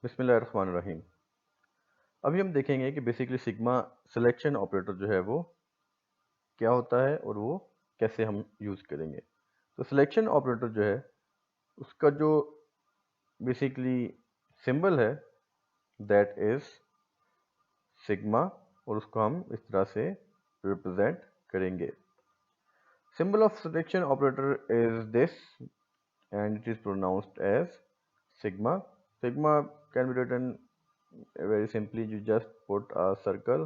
बिस्मिल्लाहिर्रहमानिर्रहीम। अभी हम देखेंगे कि बेसिकली सिग्मा सिलेक्शन ऑपरेटर जो है वो क्या होता है और वो कैसे हम यूज़ करेंगे। तो सिलेक्शन ऑपरेटर जो है उसका जो बेसिकली सिंबल है दैट इज सिग्मा, और उसको हम इस तरह से रिप्रेजेंट करेंगे। Symbol of selection operator is this and it is pronounced as sigma. Sigma can be written very simply, you just put a circle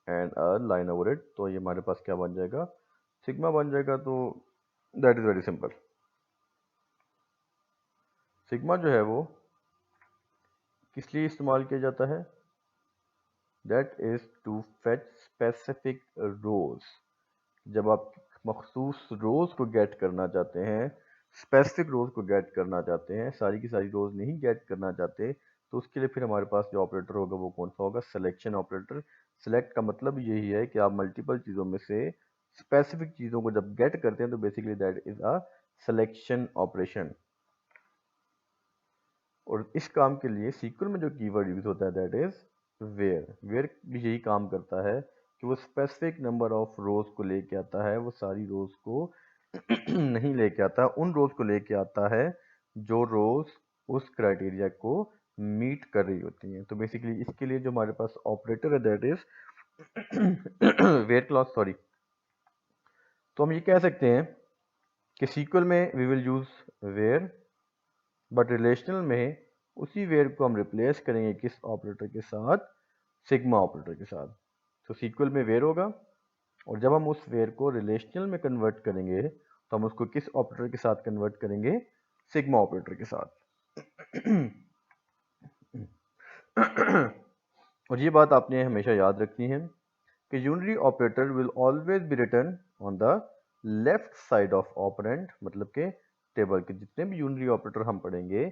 and a line over it, तो ये हमारे पास क्या बन जाएगा, सिग्मा बन जाएगा। तो that is very simple. Sigma जो है वो किस लिए इस्तेमाल किया जाता है, that is to fetch specific rows. जब आप मखसूस रोज को गेट करना चाहते हैं, स्पेसिफिक रोज को गेट करना चाहते हैं, सारी की सारी रोज नहीं गेट करना चाहते, तो उसके लिए फिर हमारे पास जो ऑपरेटर होगा वो कौन सा होगा, सिलेक्शन ऑपरेटर। सिलेक्ट का मतलब यही है कि आप मल्टीपल चीज़ों में से स्पेसिफिक चीज़ों को जब गेट करते हैं तो basically that is a selection operation. और इस काम के लिए सीक्वल में जो कीवर्ड यूज होता है दैट इज वेयर। वेयर भी यही काम करता है कि वो स्पेसिफिक नंबर ऑफ रोज को लेके आता है, वो सारी रोज को नहीं लेके आता, उन रोज को लेके आता है जो रोज उस क्राइटेरिया को मीट कर रही होती हैं। तो बेसिकली इसके लिए जो हमारे पास ऑपरेटर है that is where clause, sorry. तो हम ये कह सकते हैं कि सीक्वल में we will use where, but relational में उसी वेयर को हम रिप्लेस करेंगे किस ऑपरेटर के साथ, सिग्मा ऑपरेटर के साथ। तो सीक्वल में वेयर होगा, और जब हम उस वेयर को रिलेशनल में कन्वर्ट करेंगे तो हम उसको किस ऑपरेटर के साथ कन्वर्ट करेंगे, सिग्मा ऑपरेटर के साथ। और ये बात आपने हमेशा याद रखनी है कि unary operator will always be written on the left side of operand. मतलब के टेबल के जितने भी यूनरी ऑपरेटर हम पढ़ेंगे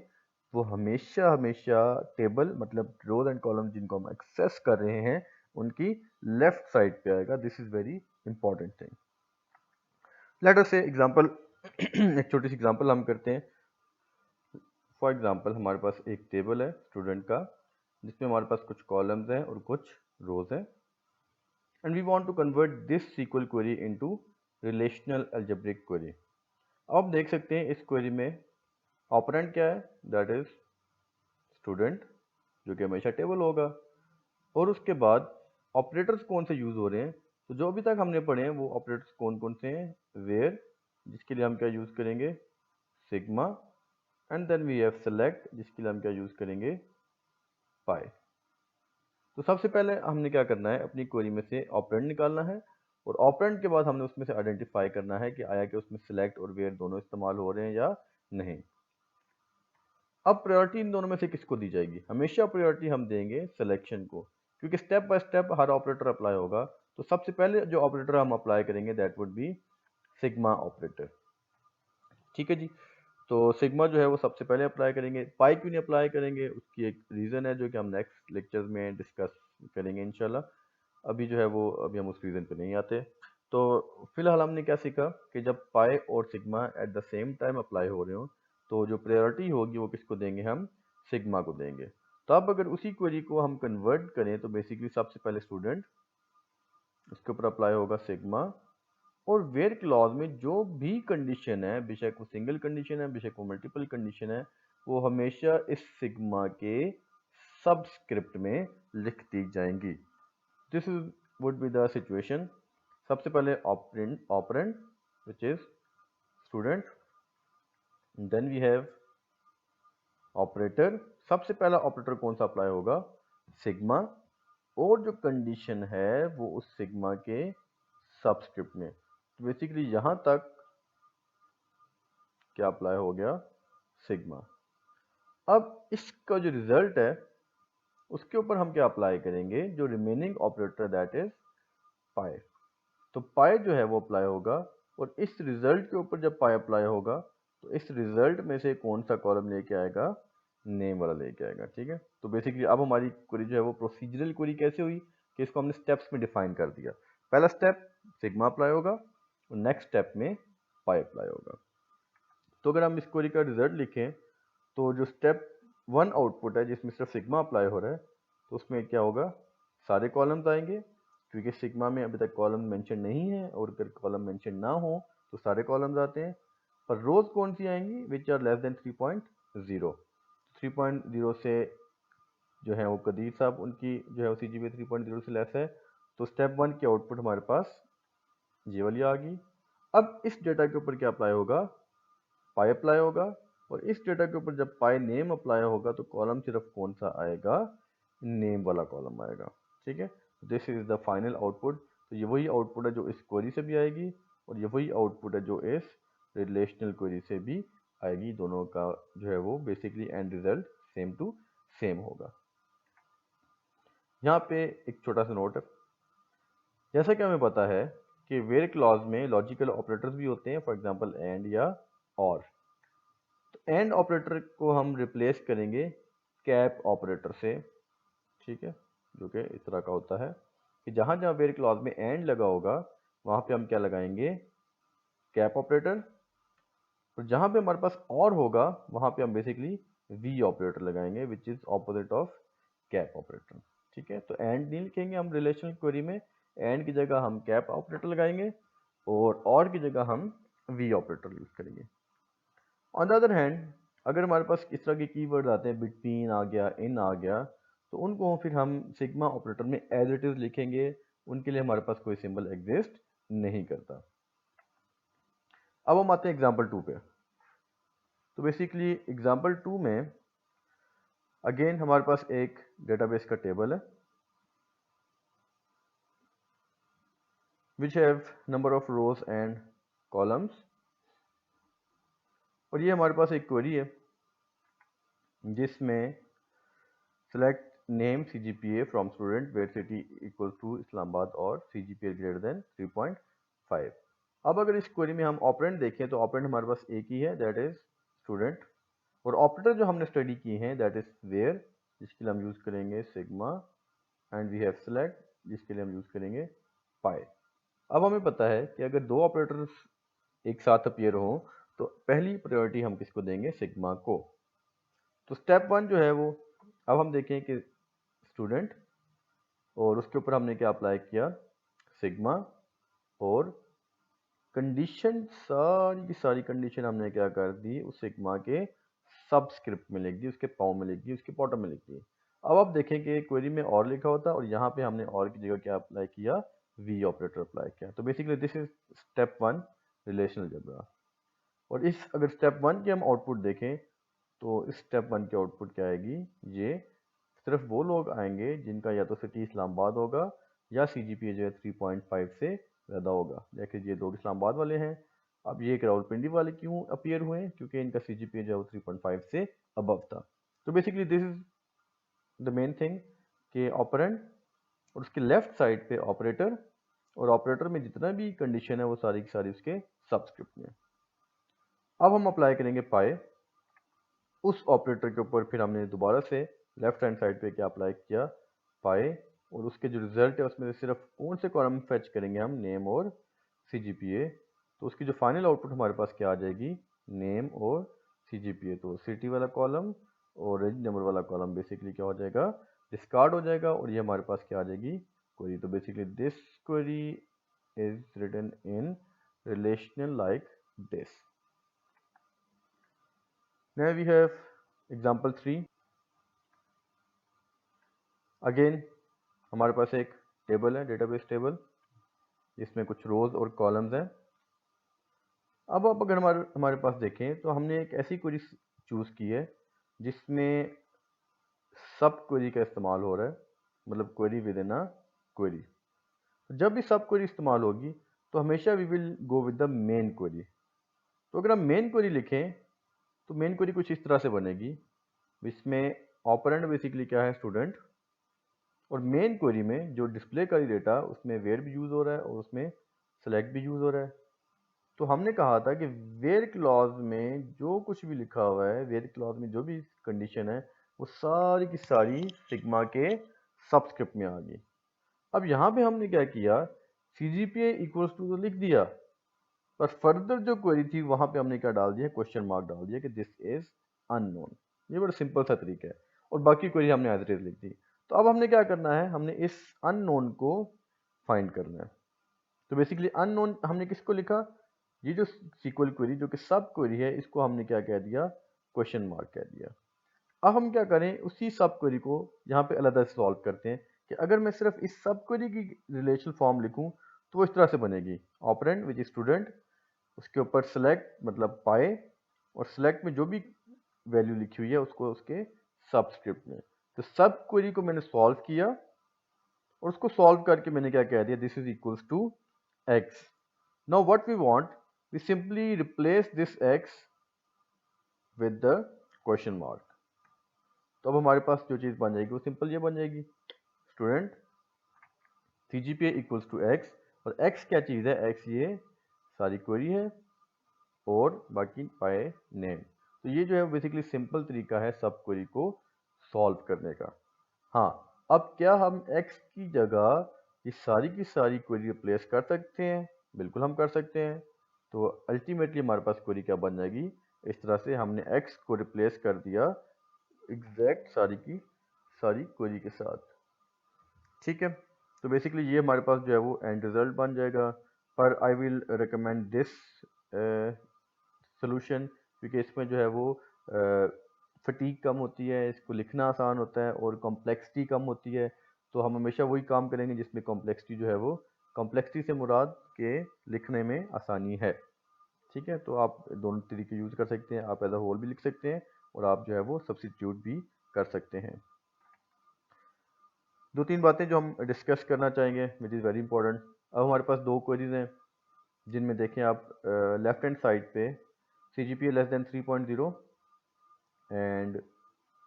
वो हमेशा हमेशा टेबल मतलब रोज एंड कॉलम जिनको हम एक्सेस कर रहे हैं उनकी लेफ्ट साइड पे आएगा। This is very important thing. Let us से एग्जांपल एक छोटी सी एग्जांपल हम करते हैं। फॉर एग्जांपल हमारे पास एक टेबल है स्टूडेंट का जिसमें हमारे पास कुछ कॉलम्स हैं और कुछ रोज हैं, and we want to convert this SQL query into relational algebraic query। अब आप देख सकते हैं इस क्वेरी में ऑपरेंड क्या है, दैट इज स्टूडेंट, जो कि हमेशा टेबल होगा। और उसके बाद ऑपरेटर्स कौन से यूज हो रहे हैं, तो जो अभी तक हमने पढ़े हैं वो ऑपरेटर्स कौन कौन से हैं, वेयर जिसके लिए हम क्या यूज करेंगे, sigma, and then we have select जिसके लिए हम क्या यूज करेंगे, पाई। तो सबसे पहले हमने क्या करना है, अपनी क्वेरी में से ऑपरेंड निकालना है, और ऑपरेंड के बाद हमने उसमें से आइडेंटिफाई करना है कि आया कि उसमें सिलेक्ट और वेयर दोनों इस्तेमाल हो रहे हैं या नहीं। अब प्रायोरिटी इन दोनों में से किसको दी जाएगी, हमेशा प्रायोरिटी हम देंगे सिलेक्शन को, क्योंकि step by step her operator apply होगा। तो सबसे पहले जो ऑपरेटर हम अप्लाई करेंगे that would be sigma operator. ठीक है जी। तो सिग्मा जो है वो सबसे पहले अप्लाई करेंगे। पाई क्यों नहीं अप्लाई करेंगे, उसकी एक रीज़न है जो कि हम नेक्स्ट लेक्चर में डिस्कस करेंगे इंशाल्लाह। अभी जो है वो अभी हम उस रीज़न पे नहीं आते। तो फिलहाल हमने क्या सीखा कि जब पाई और sigma at the same time apply हो रहे हो तो जो प्रायोरिटी होगी वो किसको देंगे, हम सिग्मा को देंगे। तो अब अगर उसी क्वेरी को हम कन्वर्ट करें तो बेसिकली सबसे पहले स्टूडेंट, उसके ऊपर अप्लाई होगा सिग्मा, और वेयर क्लॉज में जो भी कंडीशन है, बेशक वो सिंगल कंडीशन है बेशक वो मल्टीपल कंडीशन है, वो हमेशा इस सिग्मा के सबस्क्रिप्ट में लिख दी जाएंगी। This is would be the situation. सबसे पहले operand operand which is student, then we have operator. सबसे पहला ऑपरेटर कौन सा अप्लाई होगा, सिग्मा, और जो कंडीशन है वो उस सिग्मा के सबस्क्रिप्ट में। तो बेसिकली यहां तक क्या अप्लाई हो गया, सिग्मा। अब इसका जो रिजल्ट है उसके ऊपर हम क्या अप्लाई करेंगे, जो remaining operator that is pi. तो पाई जो है वो अप्लाई होगा, और इस रिजल्ट के ऊपर जब पाई अप्लाई होगा तो इस रिजल्ट में से कौन सा कॉलम लेके आएगा, नेम वाला लेके आएगा। ठीक है। तो बेसिकली अब हमारी क्वेरी जो है वो प्रोसीजरल क्वेरी कैसे हुई कि इसको हमने स्टेप्स में डिफाइन कर दिया। पहला स्टेप सिग्मा अप्लाई होगा और नेक्स्ट स्टेप में पाई अप्लाई होगा। तो अगर हम इस क्वेरी का रिजल्ट लिखें तो जो स्टेप वन आउटपुट है जिसमें सिर्फ सिग्मा अप्लाई हो रहा है, तो उसमें क्या होगा, सारे कॉलम्स आएंगे, क्योंकि सिग्मा में अभी तक कॉलम मेंशन नहीं है, और अगर कॉलम मेंशन ना हो तो सारे कॉलम्स आते हैं। पर रोज कौन सी आएंगी, विच आर लेस देन 3.0। 3.0 से जो है वो कदीर साहब उनकी जो है सी जी पी 3.0 से लेस है, तो स्टेप 1 की आउटपुट हमारे पास ये वाली आ गई। अब इस डेटा के ऊपर क्या अप्लाई होगा, पाई अप्लाई होगा, और इस डेटा के ऊपर जब पाई नेम अप्लाई होगा तो कॉलम सिर्फ कौन सा आएगा, नेम वाला कॉलम आएगा। ठीक है, this is the final output. तो ये वही आउटपुट है जो इस क्वेरी से भी आएगी, और ये वही आउटपुट है जो इस रिलेशनल क्वेरी से भी आएगी। दोनों का जो है वो basically end result same to same होगा। यहाँ पे एक छोटा सा नोट है, जैसा कि हमें पता है कि वेयर क्लॉज में लॉजिकल ऑपरेटर्स भी होते हैं, फॉर एग्जांपल एंड या और। तो एंड ऑपरेटर को हम रिप्लेस करेंगे कैप ऑपरेटर से। ठीक है, जो कि इस तरह का होता है कि जहां जहां वेयर क्लॉज में एंड लगा होगा वहां पे हम क्या लगाएंगे, कैप ऑपरेटर, और जहां पे हमारे पास और होगा वहां पे हम बेसिकली वी ऑपरेटर लगाएंगे, which is opposite of cap operator. ठीक है, तो एंड नहीं लिखेंगे हम रिलेशनल क्वेरी में, एंड की जगह हम कैप ऑपरेटर लगाएंगे, और की जगह हम वी ऑपरेटर यूज करेंगे। ऑन द अदर हैंड, अगर हमारे पास इस तरह के कीवर्ड आते हैं, बिटवीन आ गया, इन आ गया, तो उनको फिर हम सिग्मा ऑपरेटर में एज इट इज लिखेंगे, उनके लिए हमारे पास कोई सिंबल एग्जिस्ट नहीं करता। अब हम आते हैं एग्जाम्पल 2 पे। तो बेसिकली एग्जाम्पल 2 में अगेन हमारे पास एक डेटाबेस का टेबल है which have number of rows and columns, और ये हमारे पास एक क्वेरी है जिसमें select name CGPA from student where city equal to Islamabad और CGPA ग्रेटर देन 3.5। अब अगर इस क्वेरी में हम ऑपरेंड देखें तो ऑपरेंड हमारे पास एक ही है, दैट इज स्टूडेंट, और ऑपरेटर जो हमने स्टडी की हैं दैट इज वेयर, जिसके लिए हम यूज करेंगे sigma, and we have select, जिसके लिए हम यूज करेंगे पाई। अब हमें पता है कि अगर दो ऑपरेटर्स एक साथ अपीयर हो तो पहली प्रायोरिटी हम किसको देंगे, सिग्मा को। तो स्टेप 1 जो है वो, अब हम देखें कि स्टूडेंट, और उसके ऊपर हमने क्या अप्लाई किया, सिग्मा, और कंडीशन सारी की सारी कंडीशन हमने क्या कर दी, उस सिग्मा के सबस्क्रिप्ट में लिख दी, उसके पाव में लिख दी, उसके बॉटम में लिख दी। अब आप देखें कि क्वेरी में और लिखा होता और यहाँ पे हमने और की जगह क्या अप्लाई किया, वी ऑपरेटर अप्लाई किया। तो basically this is step 1 relational algebra. और इस अगर स्टेप 1 की हम आउटपुट देखें तो इस स्टेप 1 की आउटपुट क्या आएगी, ये सिर्फ वो लोग आएंगे जिनका या तो सिटी इस्लामाबाद होगा या CGPA जो है 3.5 से ज़्यादा होगा। जैसे ये दो इस्लामाबाद वाले हैं, अब ये रावलपिंडी वाले क्यों अपीयर हुए हैं, क्योंकि इनका CGPA जो है वो 3.5 से अबव था। तो basically this is the main thing कि ऑपरेंड और उसके लेफ्ट साइड पे ऑपरेटर, और ऑपरेटर में जितना भी कंडीशन है वो सारी की सारी उसके सबस्क्रिप्ट में। अब हम अप्लाई करेंगे पाई उस ऑपरेटर के ऊपर, फिर हमने दोबारा से लेफ्ट हैंड साइड पे क्या अप्लाई किया, पाई, और उसके जो रिजल्ट है उसमें से सिर्फ कौन से कॉलम फेच करेंगे हम, नेम और CGPA। तो उसकी जो फाइनल आउटपुट हमारे पास क्या आ जाएगी, नेम और CGPA। तो सिटी वाला कॉलम और रेंज नंबर वाला कॉलम बेसिकली क्या हो जाएगा, डिस्कार्ड हो जाएगा, और ये हमारे पास क्या आ जाएगी, क्वेरी। तो basically this query is written in relational like this. Now we have example 3। Again हमारे पास एक टेबल है, डेटाबेस टेबल, जिसमें कुछ रोज और कॉलम्स हैं। अब आप अगर हमारे हमारे पास देखें तो हमने एक ऐसी क्वेरी चूज की है जिसमें सब क्वेरी का इस्तेमाल हो रहा है, मतलब query within a query. जब भी सब क्वेरी इस्तेमाल होगी तो हमेशा we will go with the main query. तो अगर हम मेन क्वेरी लिखें तो मेन क्वेरी कुछ इस तरह से बनेगी, जिसमें ऑपरेंड बेसिकली क्या है, स्टूडेंट, और मेन क्वेरी में जो डिस्प्ले का डेटा उसमें वेयर भी यूज़ हो रहा है और उसमें सेलेक्ट भी यूज़ हो रहा है। तो हमने कहा था कि वेयर क्लॉज में जो कुछ भी लिखा हुआ है, वेयर क्लॉज में जो भी कंडीशन है वो सारी की सारी सिग्मा के सबस्क्रिप्ट में आ गई। अब यहाँ पे हमने क्या किया, CGPA इक्वल्स टू तो लिख दिया, पर फर्दर जो क्वेरी थी वहां पे हमने क्या डाल दिया, क्वेश्चन मार्क डाल दिया कि दिस इज अननोन। ये बड़ा सिंपल सा तरीका है, और बाकी क्वेरी हमने एज इट इज लिख दी। तो अब हमने क्या करना है, हमने इस अननोन को फाइंड करना है। तो बेसिकली अननोन हमने किसको लिखा, ये जो सीक्वल क्वेरी जो कि सब क्वेरी है, इसको हमने क्या कह दिया, क्वेश्चन मार्क कह दिया। अब हम क्या करें, उसी सब क्वेरी को यहाँ पे अलग से सॉल्व करते हैं कि अगर मैं सिर्फ इस सब क्वेरी की रिलेशनल फॉर्म लिखूं तो वो इस तरह से बनेगी, ऑपरेंड विच स्टूडेंट, उसके ऊपर सेलेक्ट मतलब पाए, और सेलेक्ट में जो भी वैल्यू लिखी हुई है उसको उसके सबस्क्रिप्ट में। तो सब क्वेरी को मैंने सॉल्व किया, और उसको सॉल्व करके मैंने क्या कह दिया, this is equals to X. Now what we want, we simply replace this X with the question mark. तो अब हमारे पास जो चीज़ बन जाएगी वो सिंपल ये बन जाएगी, student CGPA equals to X, और एक्स क्या चीज़ है, एक्स ये सारी क्वेरी है और बाकी पाए नेम। तो ये जो है बेसिकली सिंपल तरीका है सब क्वेरी को सॉल्व करने का। हाँ, अब क्या हम x की जगह ये सारी की सारी क्वेरी रिप्लेस कर सकते हैं, बिल्कुल हम कर सकते हैं। तो अल्टीमेटली हमारे पास क्वेरी क्या बन जाएगी, इस तरह से हमने x को रिप्लेस कर दिया एग्जैक्ट सारी की सारी क्वेरी के साथ। ठीक है, तो बेसिकली ये हमारे पास जो है वो एंड रिजल्ट बन जाएगा। पर I will recommend this solution, क्योंकि इसमें जो है वो फटीक कम होती है, इसको लिखना आसान होता है और कॉम्प्लेक्सिटी कम होती है। तो हम हमेशा वही काम करेंगे जिसमें कॉम्प्लेक्सिटी जो है वो, कॉम्प्लेक्सिटी से मुराद के लिखने में आसानी है। ठीक है, तो आप दोनों तरीके यूज़ कर सकते हैं, आप एज अ होल भी लिख सकते हैं और आप जो है वो सब्स्टिट्यूट भी कर सकते हैं। दो तीन बातें जो हम डिस्कस करना चाहेंगे विच इज़ वेरी इंपॉर्टेंट। अब हमारे पास दो क्वेरीज हैं जिनमें देखें आप लेफ्ट हैंड साइड पे CGPA less than 3.0 and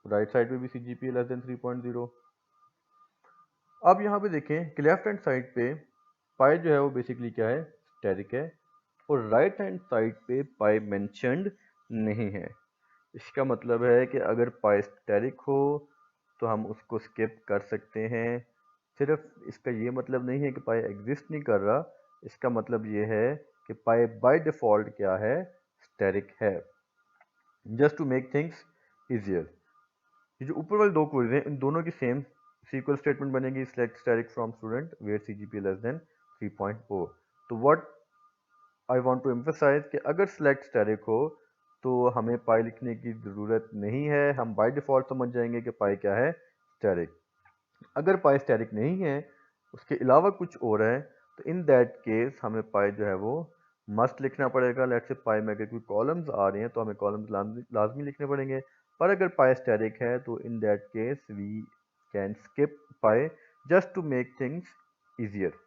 right side पे भी CGPA लेस देन 3.0। अब यहाँ पे देखें कि लेफ्ट हैंड साइड पे पाई जो है वो बेसिकली क्या है, स्टैटिक है, और राइट हैंड साइड पे पाई मेंशन्ड नहीं है। इसका मतलब है कि अगर पाई स्टैटिक हो तो हम उसको स्किप कर सकते हैं। सिर्फ इसका ये मतलब नहीं है कि पाई एग्जिस्ट नहीं कर रहा, इसका मतलब ये है कि पाई बाय डिफ़ॉल्ट क्या है, स्टैटिक है। Just to make things easier, ये जो ऊपर वाले दो क्वेरीज हैं इन दोनों की सेम सीक्वल स्टेटमेंट बनेगी, select static from student where CGPA less than 3.0। तो what I want to emphasize कि अगर सिलेक्ट स्टैटिक हो तो हमें पाई लिखने की ज़रूरत नहीं है, हम बाय डिफ़ॉल्ट समझ जाएंगे कि पाई क्या है, स्टैटिक। अगर पाई स्टैटिक नहीं है, उसके अलावा कुछ और है, तो इन दैट केस हमें पाई जो है वो मस्ट लिखना पड़ेगा। लेट्स से पाई में अगर कोई कॉलम्स आ रहे हैं तो हमें कॉलम्स लाजमी लिखने पड़ेंगे। पर अगर पाई स्टैटिक है तो in that case we can skip pi just to make things easier.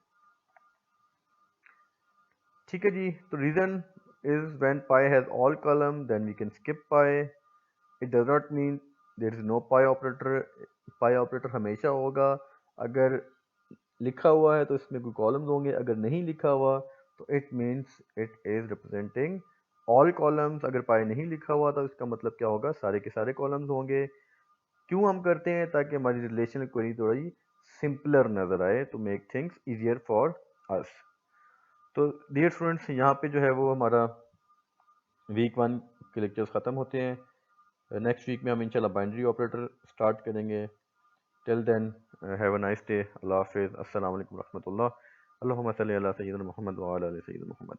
ठीक है जी, तो reason is when pi has all column then we can skip pi. It does not mean there is no pi operator. Pi operator हमेशा होगा, अगर लिखा हुआ है तो इसमें कोई कॉलम्स होंगे, अगर नहीं लिखा हुआ तो it means it is representing all columns. अगर पाई नहीं लिखा हुआ तो इसका मतलब क्या होगा, सारे के सारे कॉलम्स होंगे। क्यों हम करते हैं, ताकि हमारी रिलेशनल क्वेरी थोड़ी सिंपलर नजर आए, to make things easier for us. तो डियर स्टूडेंट्स, यहाँ पे जो है वो हमारा वीक 1 के लेक्चर्स ख़त्म होते हैं। नेक्स्ट वीक में हम इंशाल्लाह बाइनरी ऑपरेटर स्टार्ट करेंगे। Till then have a nice day, अल्लाह हाफिज़, अस्सलाम वालेकुम रहमतुल्लाह, अल्लाहुम्मा सल्ली अला सय्यिदिना मुहम्मद व अला आलि सय्यिदिना मुहम्मद।